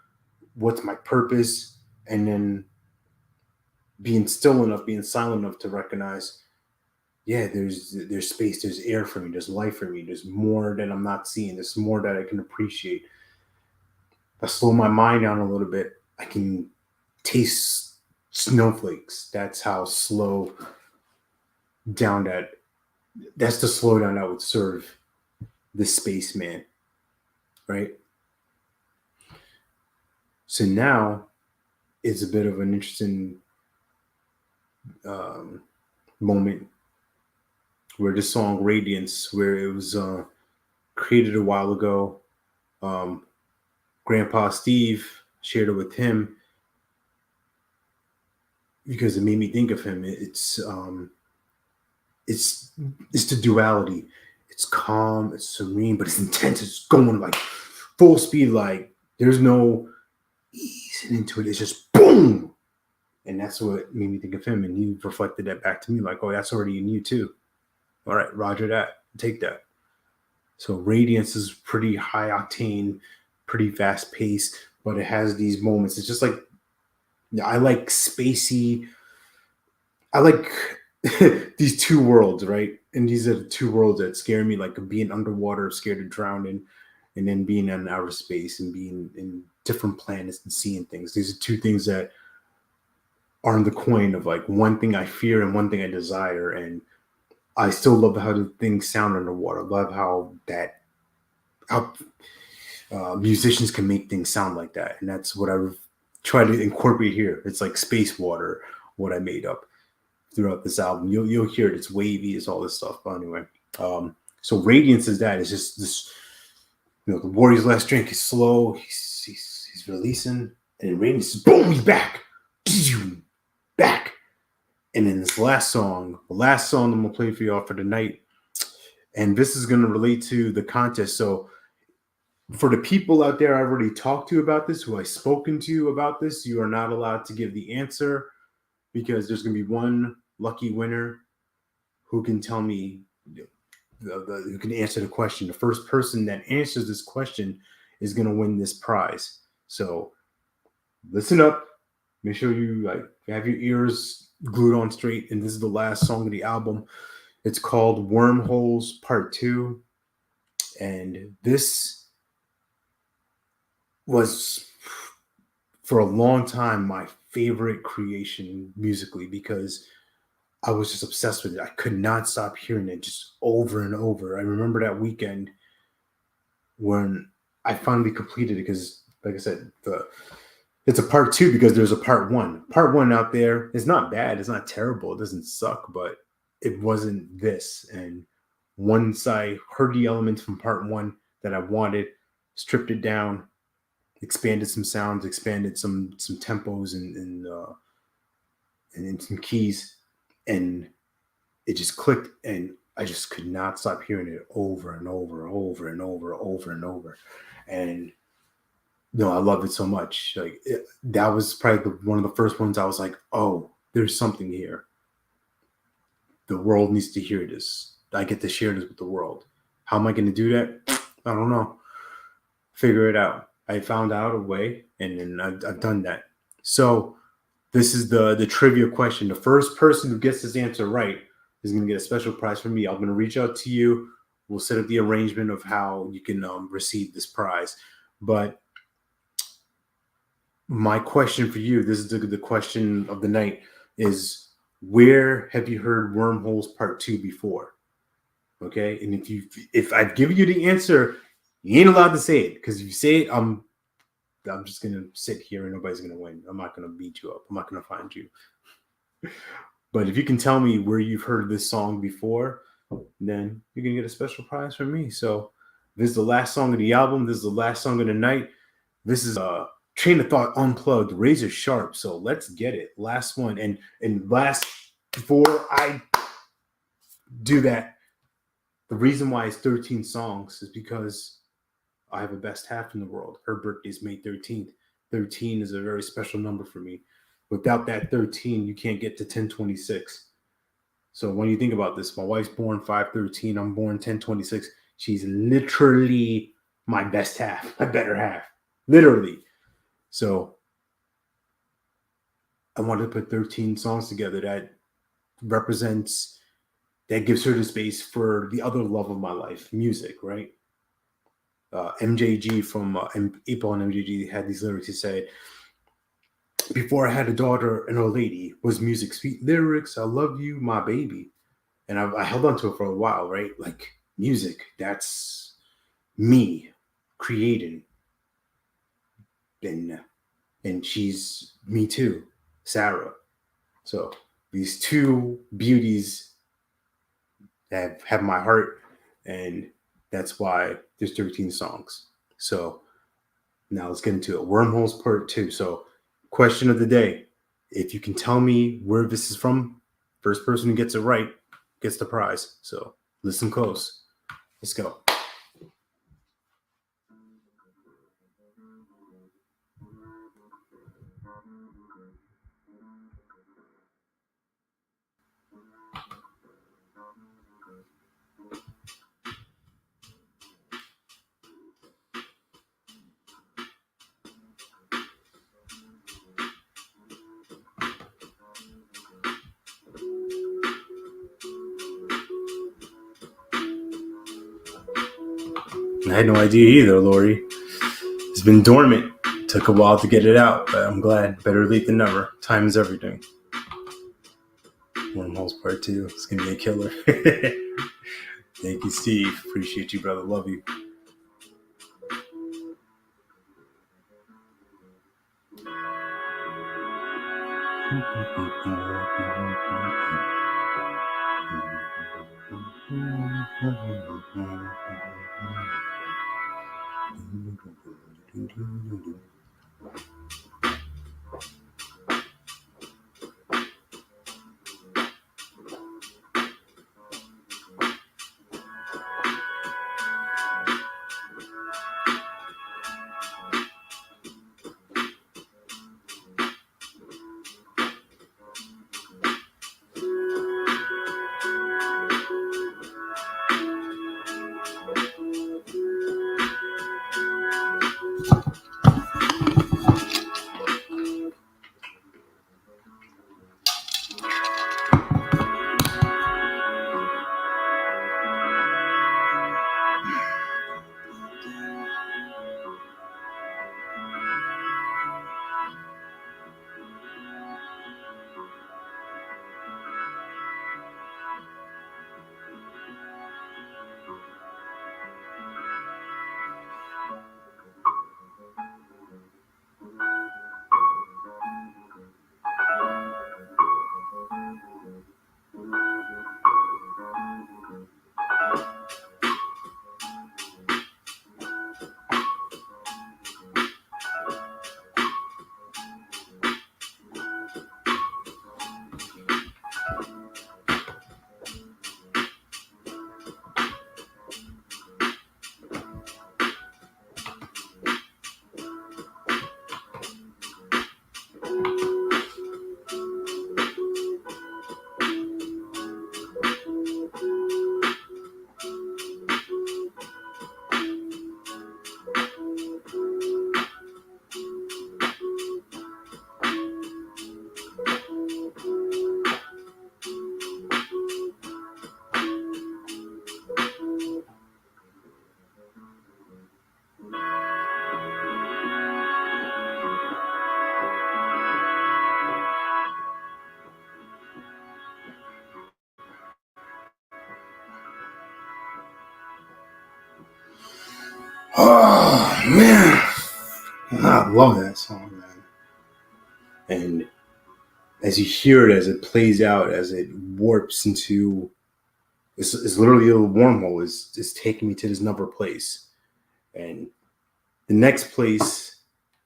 what's my purpose, and then being still enough, being silent enough to recognize, yeah, there's space, there's air for me, there's life for me, there's more that I'm not seeing, there's more that I can appreciate. If I slow my mind down a little bit, I can taste snowflakes. That's how slow down that's the slowdown that would serve the spaceman, right? So now is a bit of an interesting moment where the song Radiance, where it was created a while ago. Um, Grandpa Steve shared it with him because it made me think of him. It's it's the duality. It's calm, it's serene, but it's intense. It's going like full speed. Like there's no easing into it. It's just boom, and that's what made me think of him. And he reflected that back to me, like, oh, that's already in you too. All right, Roger that. Take that. So Radiance is pretty high octane, pretty fast paced, but it has these moments. It's just like I like spacey. I like these two worlds, right? And these are the two worlds that scare me, like being underwater, scared of drowning, and then being in outer space and being in different planets and seeing things. These are two things that are in the coin of like one thing I fear and one thing I desire. And I still love how the things sound underwater. Love how musicians can make things sound like that, and that's what I try to incorporate here. It's like space water, what I made up throughout this album. You'll hear it. It's wavy. It's all this stuff. But anyway, so Radiance is that. It's just this. The Warrior's last drink is slow. He's releasing, and Radiance is boom. He's back, back. And then this last song, the last song I'm gonna play for y'all for tonight, and this is gonna relate to the contest. So for the people out there I've already talked to about this, who I've spoken to about this, you are not allowed to give the answer because there's going to be one lucky winner who can tell me, who can answer the question. The first person that answers this question is going to win this prize. So listen up. Make sure you have your ears glued on straight. And this is the last song of the album. It's called Wormholes Part 2. And this was for a long time my favorite creation musically because I was just obsessed with it. I could not stop hearing it just over and over. I remember that weekend when I finally completed it because, like I said, it's a part 2 because there's a part 1. Part 1 out there is not bad. It's not terrible. It doesn't suck, but it wasn't this. And once I heard the elements from part 1 that I wanted, stripped it down, expanded some sounds, expanded some tempos and some keys, and it just clicked, and I just could not stop hearing it over and over and over. And I love it so much. That was probably one of the first ones I was like, oh, there's something here. The world needs to hear this. I get to share this with the world. How am I going to do that? I don't know. Figure it out. I found out a way, and then I've done that. So this is the trivia question. The first person who gets this answer right is going to get a special prize from me. I'm going to reach out to you. We'll set up the arrangement of how you can receive this prize. But my question for you, this is the question of the night, is where have you heard Wormholes Part 2 before? Okay, and if I've given you the answer, you ain't allowed to say it, because if you say it, I'm just gonna sit here and nobody's gonna win. I'm not gonna beat you up. I'm not gonna find you. But if you can tell me where you've heard this song before, then you're gonna get a special prize from me. So this is the last song of the album. This is the last song of the night. This is a Train of Thought Unplugged, Razor Sharp. So let's get it. Last one, and last, before I do that, the reason why it's 13 songs is because I have a best half in the world. Her birthday is May 13th. 13 is a very special number for me. Without that 13, you can't get to 1026. So when you think about this, my wife's born 5/13. I'm born 10/26. She's literally my best half, my better half, literally. So I wanted to put 13 songs together that represents, that gives her the space for the other love of my life, music, right? MJG from April and MJG had these lyrics. He said, before I had a daughter and a lady, was music sweet lyrics. I love you, my baby. And I held on to it for a while, right? Like music, that's me creating. And and she's me too, Sarah. So these two beauties have my heart, and that's why there's 13 songs. So now let's get into it. Wormholes Part 2. So, question of the day. If you can tell me where this is from, first person who gets it right gets the prize. So, listen close. Let's go. I had no idea either, Lori. It's been dormant. Took a while to get it out, but I'm glad. Better late than never. Time is everything. Wormholes Part 2. It's going to be a killer. Thank you, Steve. Appreciate you, brother. Love you. Oh, man. I love that song, man. And as you hear it, as it plays out, as it warps into, it's literally a wormhole. Is taking me to this another place, and the next place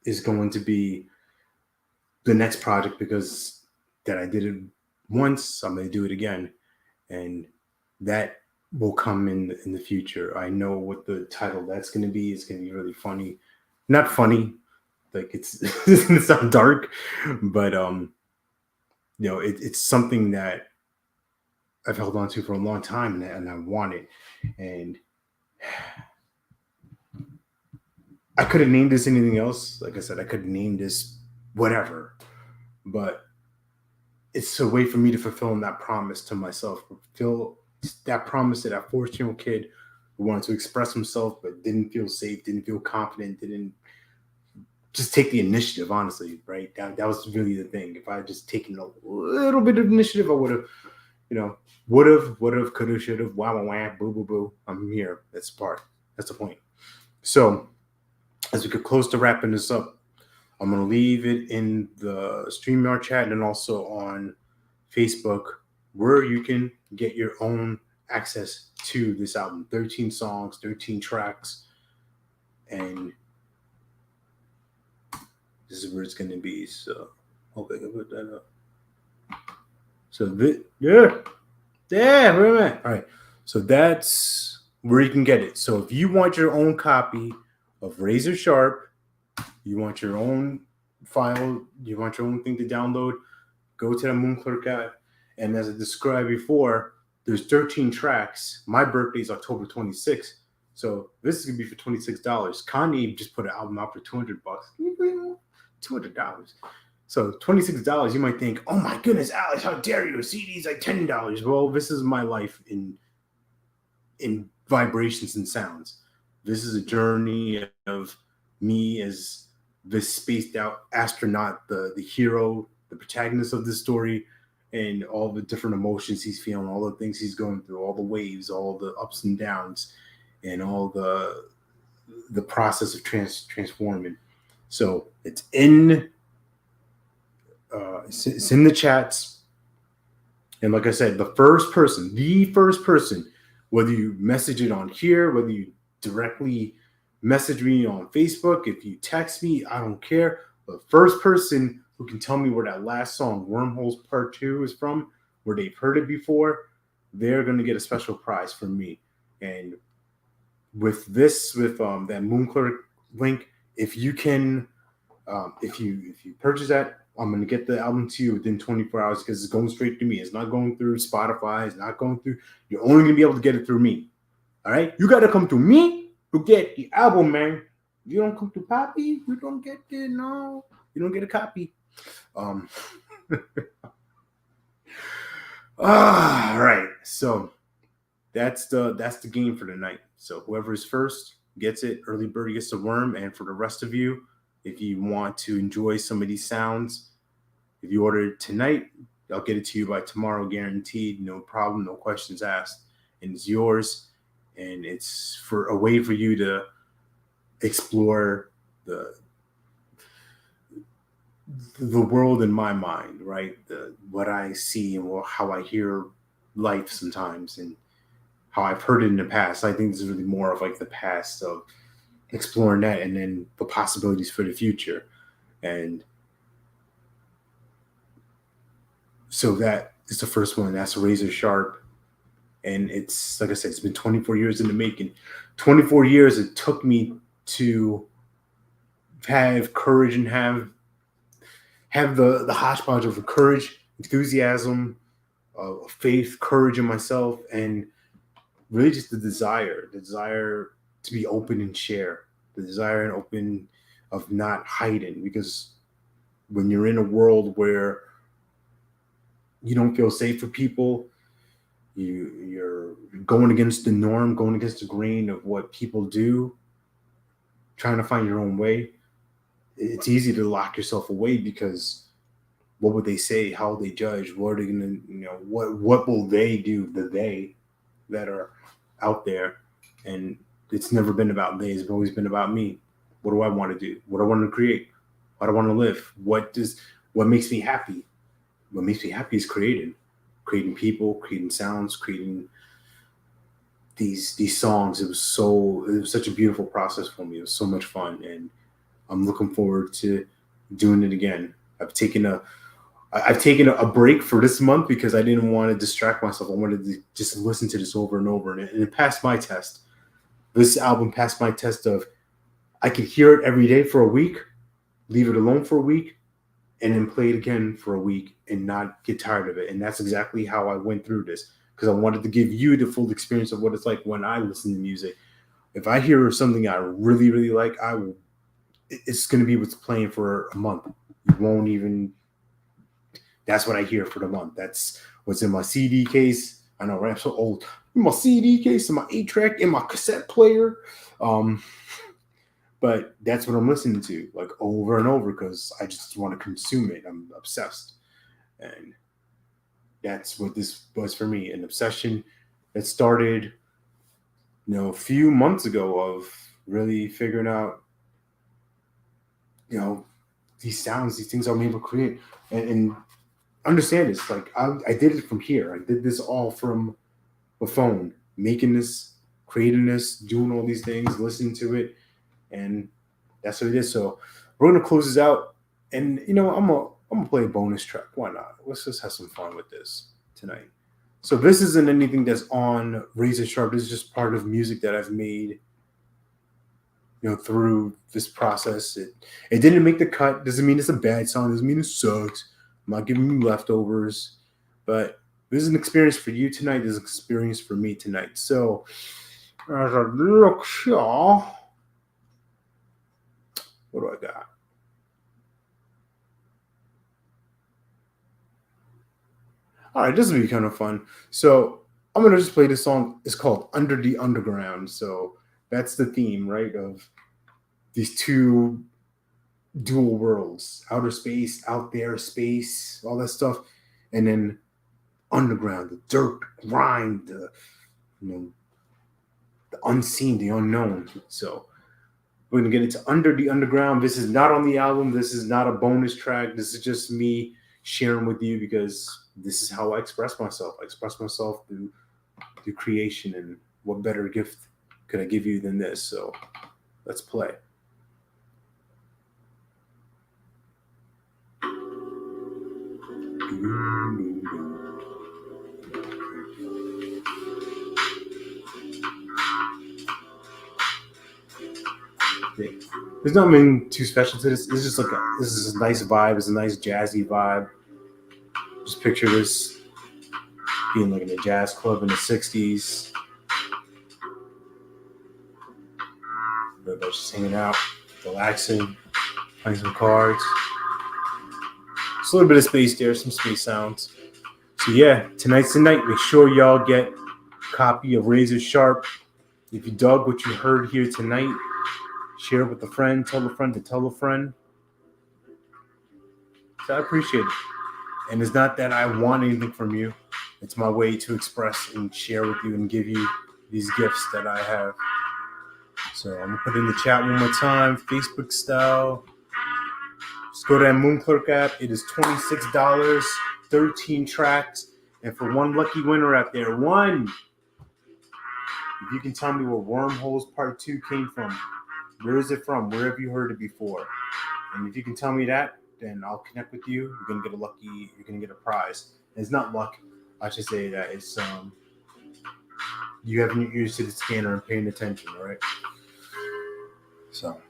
is going to be the next project because that I did it once. I'm going to do it again, and that will come in the future. I know what the title that's going to be. It's going to be really funny, not funny, like it's it's not dark, but it's something that I've held on to for a long time, and I want it. And I could have named this anything else. Like I said, I could have named this whatever, but it's a way for me to fulfill that promise to myself, fulfill that promise to that 14-year-old kid who wanted to express himself but didn't feel safe, didn't feel confident, didn't just take the initiative, honestly, right? That was really the thing. If I had just taken a little bit of initiative, I would have, would have, could have, should have, wow, boo, boo, boo. I'm here. That's the part. That's the point. So, as we get close to wrapping this up, I'm going to leave it in the StreamYard chat and also on Facebook where you can get your own access to this album. 13 songs, 13 tracks, and this is where it's going to be. So, hope I can put that up. So, yeah, wait a minute. All right. So, that's where you can get it. So, if you want your own copy of Razor Sharp, you want your own file, you want your own thing to download, go to the Moonclerk app. And as I described before, there's 13 tracks. My birthday is October 26th. So this is going to be for $26. Kanye just put an album out for $200. Can you believe that? $200. So $26, you might think, oh my goodness, Alex, how dare you? A CD's like $10. Well, this is my life in vibrations and sounds. This is a journey of me as this spaced out astronaut, the hero, the protagonist of this story, and all the different emotions he's feeling, all the things he's going through, all the waves, all the ups and downs, and all the process of transforming. So it's in the chats, and like I said, the first person, whether you message it on here, whether you directly message me on Facebook, if you text me, I don't care. The first person who can tell me where that last song, Wormholes Part 2, is from, where they've heard it before, they're going to get a special prize from me. And with that Moonclerk link, if you can, if you purchase that, I'm going to get the album to you within 24 hours because it's going straight to me. It's not going through Spotify. It's not going through. You're only going to be able to get it through me. All right? You got to come to me to get the album, man. If you don't come to Poppy, you don't get it. No, you don't get a copy. All right. So that's the game for tonight. So whoever is first gets it. Early bird gets the worm. And for the rest of you, if you want to enjoy some of these sounds, if you order it tonight, I'll get it to you by tomorrow, guaranteed. No problem, no questions asked. And it's yours. And it's for a way for you to explore the world in my mind, right? What I see and how I hear life sometimes and how I've heard it in the past. I think this is really more of like the past of exploring that and then the possibilities for the future. And so that is the first one. That's Razor Sharp. And it's, like I said, it's been 24 years in the making. 24 years it took me to have courage and have the hodgepodge of courage, enthusiasm, faith, courage in myself, and really just the desire to be open and share, the desire and open of not hiding. Because when you're in a world where you don't feel safe for people, you're going against the norm, going against the grain of what people do, trying to find your own way, it's easy to lock yourself away because what would they say? How will they judge? What are they going to, what will they do? The they that are out there. And it's never been about they. It's always been about me. What do I want to do? What do I want to create? What do I want to live? What makes me happy? What makes me happy is creating people, creating sounds, creating these songs. It was such a beautiful process for me. It was so much fun, and I'm looking forward to doing it again. I've taken a break for this month because I didn't want to distract myself. I wanted to just listen to this over and over, and it passed my test. This album passed my test of I could hear it every day for a week, leave it alone for a week, and then play it again for a week and not get tired of it. And that's exactly how I went through this, because I wanted to give you the full experience of what it's like when I listen to music. If I hear something I really, really like, it's going to be what's playing for a month. You won't even, that's what I hear for the month. That's what's in my CD case. I know, right? I'm so old. In my CD case, in my 8-track, in my cassette player. But that's what I'm listening to, like, over and over, because I just want to consume it. I'm obsessed. And that's what this was for me, an obsession that started, a few months ago of really figuring out, these sounds, these things I'm able to create, and understand this. Like I did it from here. I did this all from a phone, making this, creating this, doing all these things, listening to it, and that's what it is. So we're gonna close this out, and I'm gonna play a bonus track. Why not? Let's just have some fun with this tonight. So this isn't anything that's on Razor Sharp. This is just part of music that I've made, through this process. It didn't make the cut. Doesn't mean it's a bad song. Doesn't mean it sucks. I'm not giving you leftovers, but this is an experience for you tonight. This is an experience for me tonight. So as a look, what do I got? All right, this will be kind of fun. So I'm gonna just play this song. It's called "Under the Underground." So that's the theme, right? Of these two dual worlds: outer space, out there space, all that stuff, and then underground, the dirt, grind, you know, the unseen, the unknown. So we're gonna get into Under the Underground. This is not on the album. This is not a bonus track. This is just me sharing with you because this is how I express myself. I express myself through creation, and what better gift could I give you than this? So let's play. There's nothing too special to this. It's just like this is a nice vibe. It's a nice jazzy vibe. Just picture this being like in a jazz club in the '60s. Everybody's just hanging out, relaxing, playing some cards. Just a little bit of space there, some space sounds. So yeah, tonight's the night. Make sure y'all get a copy of Razor Sharp. If you dug what you heard here tonight, share it with a friend, tell a friend to tell a friend. So I appreciate it. And it's not that I want anything from you. It's my way to express and share with you and give you these gifts that I have. So I'm going to put in the chat one more time, Facebook style. Just go to that Moonclerk app. It is $26, 13 tracks. And for one lucky winner out there, if you can tell me where Wormholes Part 2 came from, where is it from? Where have you heard it before? And if you can tell me that, then I'll connect with you. You're gonna get a prize. And it's not luck. I should say that it's you having your ears to the scanner and paying attention, all right? So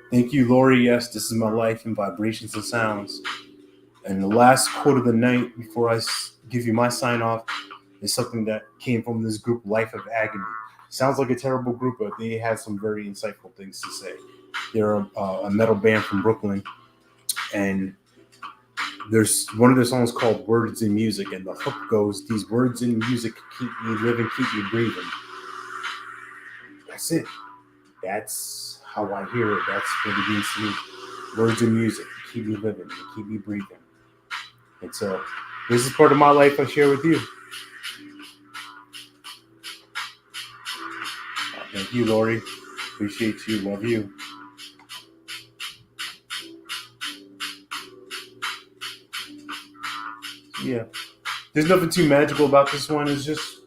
thank you, Lori. Yes, this is my life in vibrations and sounds. And the last quote of the night before I give you my sign off is something that came from this group, Life of Agony. Sounds like a terrible group, but they had some very insightful things to say. They're a metal band from Brooklyn, and there's one of their songs called "Words in Music," and the hook goes, "These words in music keep me living, keep me breathing." That's it. That's how I hear it. That's what it means to me. Words in music keep me living, keep me breathing. And so, this is part of my life I share with you. Thank you, Lori. Appreciate you. Love you. Yeah. There's nothing too magical about this one. It's just,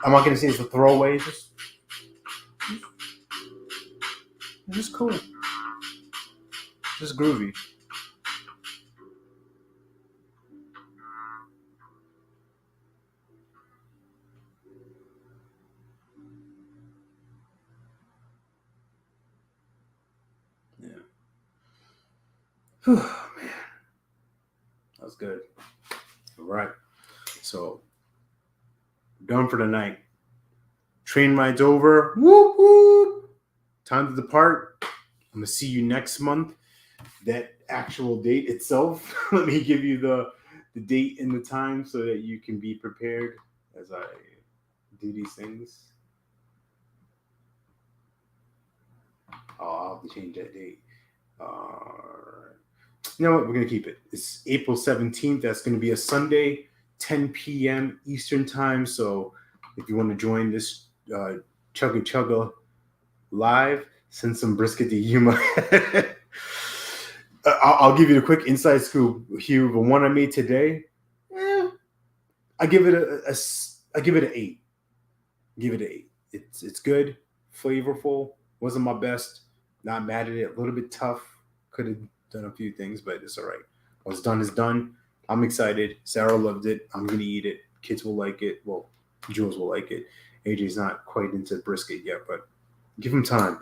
I'm not going to say it's a throwaway. It's just cool. Just groovy. Yeah. Whew, man. That was good. All right. So, done for the night. Train ride's over. Whoop, whoop. Time to depart. I'm going to see you next month. That actual date itself, let me give you the date and the time so that you can be prepared as I do these things. I'll have to change that date. You know what? We're going to keep it. It's April 17th. That's going to be a Sunday, 10 p.m. Eastern time. So if you want to join this Chugga Chugga live, Send some brisket to Yuma. I'll give you a quick inside scoop, Hugh. The one I made today, I give it I give it an 8. Give it an 8. It's good, flavorful. Wasn't my best. Not mad at it. A little bit tough. Could have done a few things, but it's all right. What's done is done. I'm excited. Sarah loved it. I'm gonna eat it. Kids will like it. Well, Jules will like it. AJ's not quite into brisket yet, but give him time.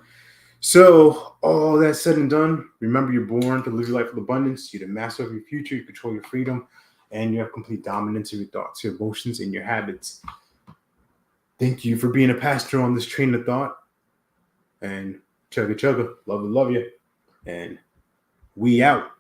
So, all that said and done, remember you're born to live your life with abundance. You're the master of your future. You control your freedom, and you have complete dominance of your thoughts, your emotions, and your habits. Thank you for being a passenger on this train of thought. And chugga chugga, love you, and we out.